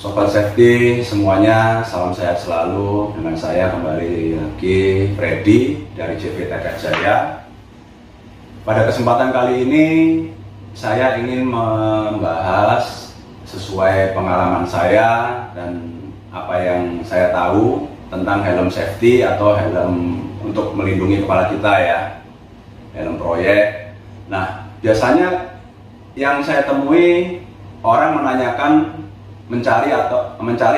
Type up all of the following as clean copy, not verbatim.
Sobat Safety semuanya, salam sehat selalu. Dengan saya kembali lagi Freddy dari JV Tekad Jaya. Pada kesempatan kali ini saya ingin membahas sesuai pengalaman saya dan apa yang saya tahu tentang helm safety atau helm untuk melindungi kepala kita ya, helm proyek. Nah, biasanya yang saya temui orang menanyakan mencari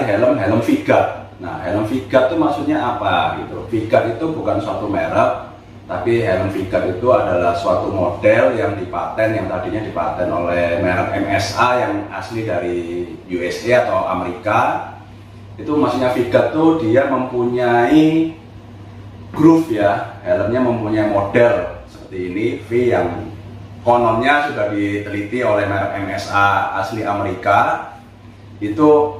helm V-Guard. Nah, helm V-Guard itu maksudnya apa gitu? V-Guard itu bukan suatu merek, tapi helm V-Guard itu adalah suatu model yang dipaten, yang tadinya dipaten oleh merek MSA yang asli dari USA atau Amerika. Itu maksudnya V-Guard itu dia mempunyai groove ya, helmnya mempunyai model seperti ini, V yang kononnya sudah diteliti oleh merek MSA asli Amerika. Itu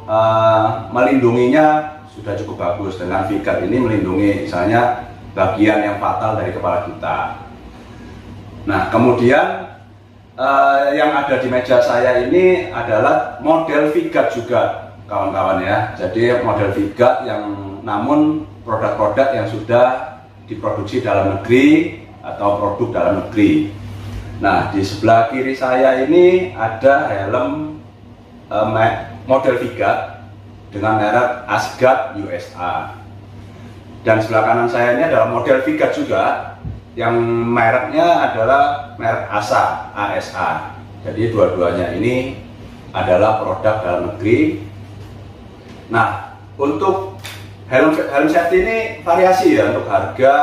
melindunginya sudah cukup bagus. Dengan V-Guard ini melindungi misalnya bagian yang fatal dari kepala kita. Nah, kemudian yang ada di meja saya ini adalah model V-Guard juga, kawan-kawan ya. Jadi model V-Guard yang namun produk-produk yang sudah diproduksi dalam negeri atau produk dalam negeri. Nah, di sebelah kiri saya ini ada helm model V-Guard dengan merek Asgard USA. Dan sebelah kanan saya ini adalah model V-Guard juga yang mereknya adalah merek ASA. Jadi dua-duanya ini adalah produk dalam negeri. Nah, untuk helm safety ini variasi ya untuk harga.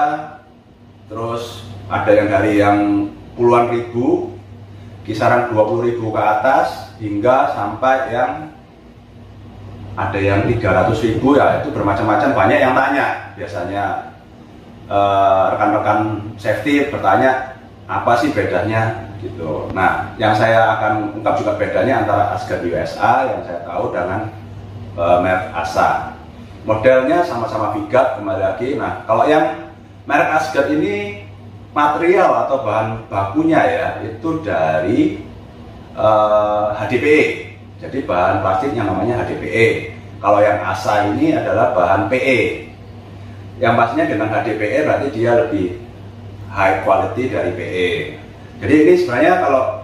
Terus ada yang dari yang puluhan ribu, kisaran 20.000 ke atas, hingga sampai yang ada yang 300.000 ya. Itu bermacam-macam, banyak yang tanya. Biasanya rekan-rekan safety bertanya apa sih bedanya gitu. Nah, yang saya akan ungkap juga bedanya antara Asgard USA yang saya tahu dengan merek ASA. Modelnya sama-sama V-Guard kembali lagi. Nah, kalau yang merek Asgard ini material atau bahan bakunya ya itu dari HDPE. Jadi bahan plastiknya namanya HDPE. Kalau yang ASA ini adalah bahan PE. Yang pastinya dengan HDPE berarti dia lebih high quality dari PE. Jadi ini sebenarnya kalau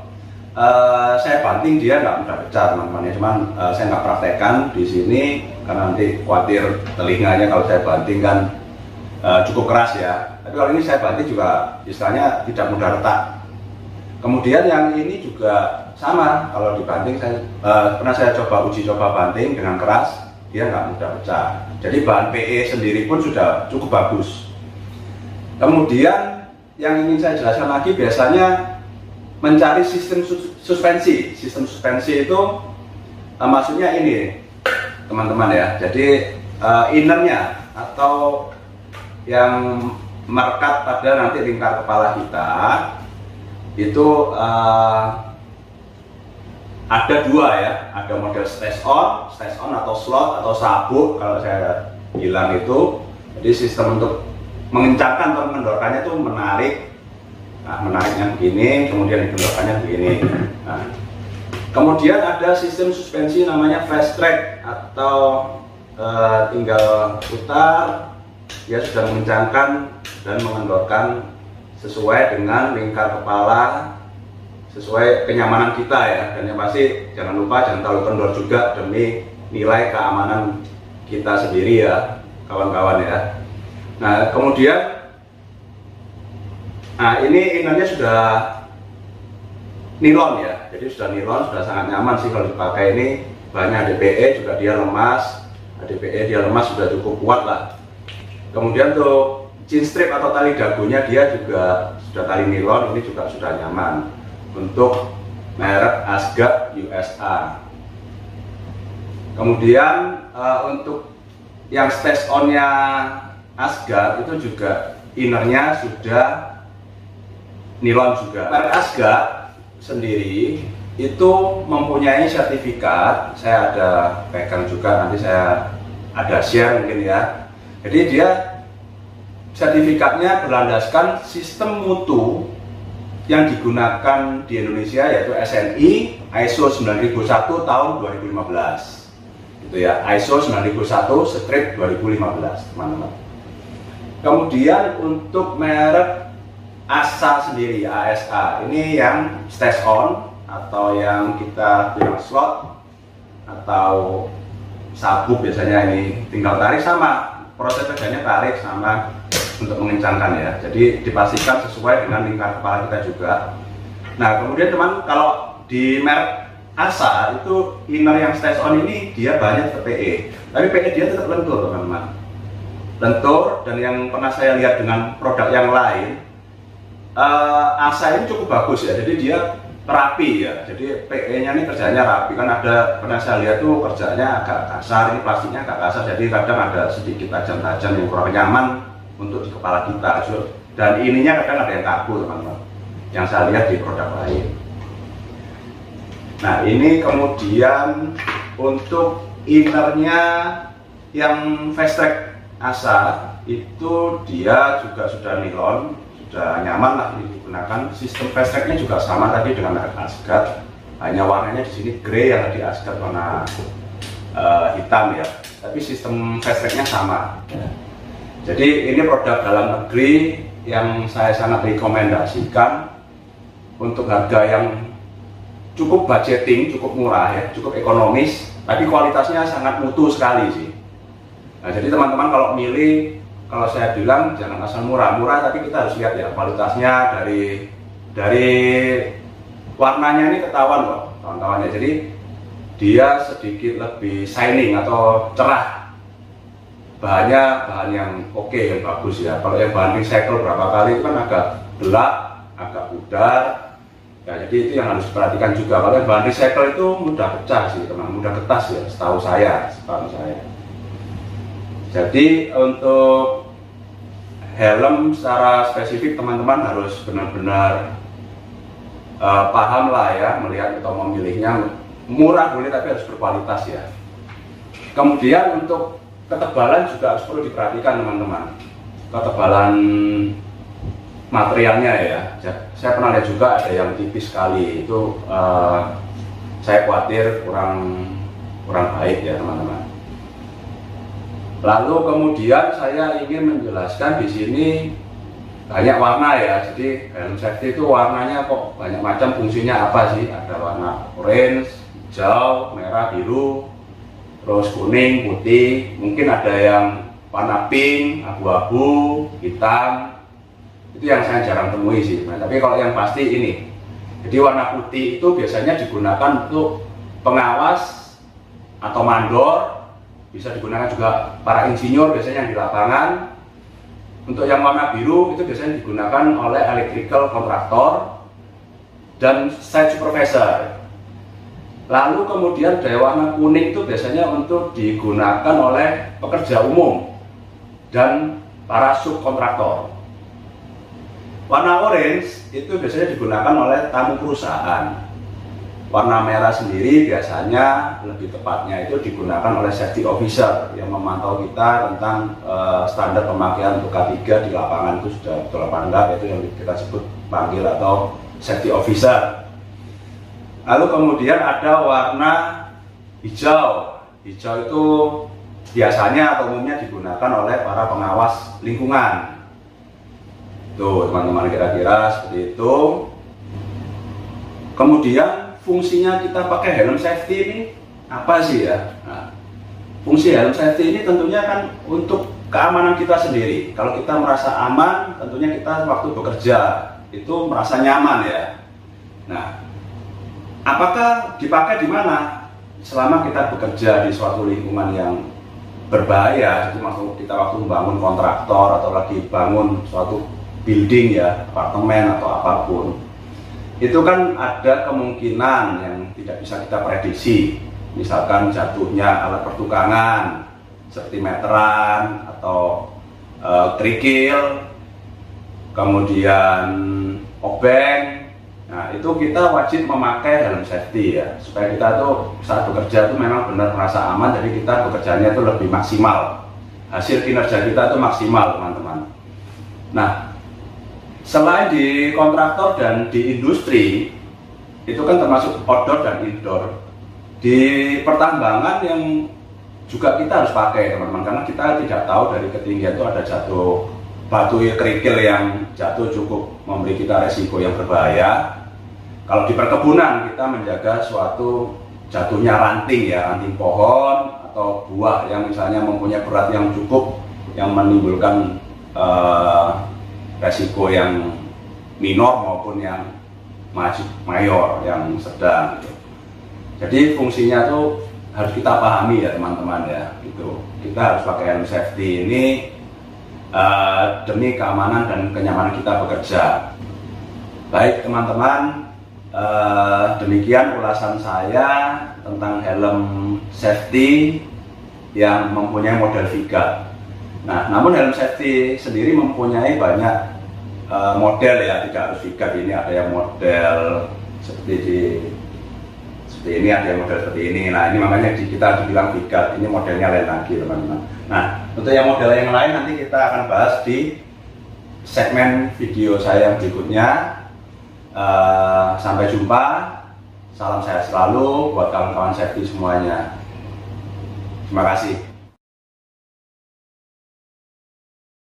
saya banting dia nggak mudah pecah teman-teman ya. Cuman saya nggak praktekkan di sini karena nanti khawatir telinganya kalau saya banting kan cukup keras ya. Tapi kalau ini saya banting juga istilahnya tidak mudah retak. Kemudian yang ini juga sama, kalau dibanting pernah saya uji coba banting dengan keras, dia nggak mudah pecah. Jadi bahan PE sendiri pun sudah cukup bagus. Kemudian yang ingin saya jelaskan lagi, biasanya mencari sistem suspensi. Sistem suspensi itu maksudnya ini teman-teman ya. Jadi innernya atau yang merekat pada nanti lingkar kepala kita itu ada dua ya, ada model stage on atau slot atau sabuk kalau saya bilang itu. Jadi sistem untuk mengencangkan atau mengendorkannya itu menarik. Nah, menariknya begini, kemudian dikendorkannya begini. Nah, kemudian ada sistem suspensi namanya fast track atau tinggal putar, dia sudah mengencangkan dan mengendorkan sesuai dengan lingkar kepala, sesuai kenyamanan kita ya. Dan yang pasti jangan lupa jangan terlalu kendor juga demi nilai keamanan kita sendiri ya, kawan-kawan ya. Nah, kemudian ini innernya sudah nilon ya. Jadi sudah nilon, sudah sangat nyaman sih kalau dipakai. Ini bahannya HDPE juga, dia lemas. HDPE dia lemas sudah cukup kuat lah. Kemudian tuh chin strap atau tali dagunya dia juga sudah tali nilon, ini juga sudah nyaman untuk merek Asgard USA. Kemudian untuk yang stage on-nya Asgard itu juga innernya sudah nilon juga. Merek Asgard sendiri itu mempunyai sertifikat, saya ada pegang juga, nanti saya ada share mungkin ya. Jadi dia sertifikatnya berlandaskan sistem mutu yang digunakan di Indonesia, yaitu SNI ISO 9001 tahun 2015. Itu ya, ISO 9001/2015, teman-teman. Kemudian untuk merek ASA sendiri, ASA, ini yang stash on atau yang kita bilang slot atau sabuk biasanya, ini tinggal tarik, sama proses kerjanya tarik sama untuk mengencangkan ya. Jadi dipastikan sesuai dengan lingkar kepala kita juga. Nah kemudian teman, kalau di merek ASA itu inner yang stash on ini dia banyak ke PE, tapi PE dia tetap lentur teman-teman, lentur. Dan yang pernah saya lihat dengan produk yang lain, ASA ini cukup bagus ya, jadi dia rapi ya, jadi PE nya ini kerjanya rapi. Kan ada, pernah saya lihat tuh kerjanya agak kasar, ini plastiknya agak kasar, jadi kadang ada sedikit tajam-tajam yang kurang nyaman untuk di kepala kita. Dan ininya kadang ada yang kaku teman-teman, yang saya lihat di produk lain. Nah ini kemudian untuk innernya yang fast track ASA itu dia juga sudah nilon, sudah nyaman lah digunakan. Sistem fast tracknya juga sama tadi dengan merek Asgard, hanya warnanya di sini grey, yang tadi Asgard warna hitam ya, tapi sistem fast tracknya sama. Jadi ini produk dalam negeri yang saya sangat rekomendasikan untuk harga yang cukup budgeting, cukup murah ya, cukup ekonomis, tapi kualitasnya sangat mutu sekali sih. Nah jadi teman-teman kalau milih, kalau saya bilang jangan asal murah-murah, tapi kita harus lihat ya kualitasnya. Dari warnanya ini ketahuan kok kawan-kawannya. Jadi dia sedikit lebih shining atau cerah, bahannya bahan yang oke, yang bagus ya. Kalau yang bahan recycle berapa kali itu kan agak gelap, agak pudar ya, jadi itu yang harus diperhatikan juga. Kalau yang bahan recycle itu mudah pecah sih teman, mudah ketas ya, setahu saya. Jadi untuk helm secara spesifik teman-teman harus benar-benar paham lah ya, melihat atau memilihnya. Murah boleh tapi harus berkualitas ya. Kemudian untuk ketebalan juga harus perlu diperhatikan teman-teman, ketebalan materialnya ya. Saya pernah lihat juga ada yang tipis sekali, itu saya khawatir kurang baik ya teman-teman. Lalu kemudian saya ingin menjelaskan di sini banyak warna ya. Jadi helm safety itu warnanya kok banyak macam, fungsinya apa sih? Ada warna orange, hijau, merah, biru, terus kuning, putih, mungkin ada yang warna pink, abu-abu, hitam. Itu yang saya jarang temui sih. Nah, tapi kalau yang pasti ini. Jadi warna putih itu biasanya digunakan untuk pengawas atau mandor. Bisa digunakan juga para insinyur biasanya yang di lapangan. Untuk yang warna biru itu biasanya digunakan oleh electrical contractor dan site supervisor. Lalu kemudian dari warna kuning itu biasanya untuk digunakan oleh pekerja umum dan para subkontraktor. Warna orange itu biasanya digunakan oleh tamu perusahaan. Warna merah sendiri biasanya lebih tepatnya itu digunakan oleh safety officer yang memantau kita tentang standar pemakaian untuk K3 di lapangan itu sudah betul apa enggak, itu yang kita sebut panggil atau safety officer. Lalu kemudian ada warna hijau. Hijau itu biasanya atau umumnya digunakan oleh para pengawas lingkungan. Tuh teman-teman, kira-kira seperti itu. Kemudian fungsinya kita pakai helm safety ini apa sih ya? Nah, fungsi helm safety ini tentunya kan untuk keamanan kita sendiri. Kalau kita merasa aman, tentunya kita waktu bekerja itu merasa nyaman ya. Nah, apakah dipakai di mana? Selama kita bekerja di suatu lingkungan yang berbahaya, jadi maksud kita waktu membangun kontraktor atau lagi bangun suatu building ya, apartemen atau apapun. Itu kan ada kemungkinan yang tidak bisa kita prediksi, misalkan jatuhnya alat pertukangan seperti meteran atau kerikil, kemudian obeng. Nah itu kita wajib memakai helm safety ya, supaya kita tuh saat bekerja tuh memang benar merasa aman, jadi kita bekerjanya itu lebih maksimal, hasil kinerja kita itu maksimal teman-teman. Nah selain di kontraktor dan di industri, itu kan termasuk outdoor dan indoor. Di pertambangan yang juga kita harus pakai teman-teman, karena kita tidak tahu dari ketinggian itu ada jatuh batu kerikil yang jatuh cukup memberi kita resiko yang berbahaya. Kalau di perkebunan kita menjaga suatu jatuhnya ranting ya, ranting pohon atau buah yang misalnya mempunyai berat yang cukup yang menimbulkan resiko yang minor maupun yang mayor, yang sedang gitu. Jadi fungsinya tuh harus kita pahami ya teman-teman ya, gitu. Kita harus pakai helm safety ini demi keamanan dan kenyamanan kita bekerja. Baik teman-teman, demikian ulasan saya tentang helm safety yang mempunyai model Vigat. Nah, namun helm safety sendiri mempunyai banyak model ya, tidak harus Vigat. Ini ada yang model seperti ini, ada yang model seperti ini. Nah, ini makanya kita dibilang Vigat, ini modelnya lain lagi teman-teman. Nah, untuk yang model yang lain nanti kita akan bahas di segmen video saya yang berikutnya. Sampai jumpa, salam sehat selalu buat kawan-kawan safety semuanya. Terima kasih.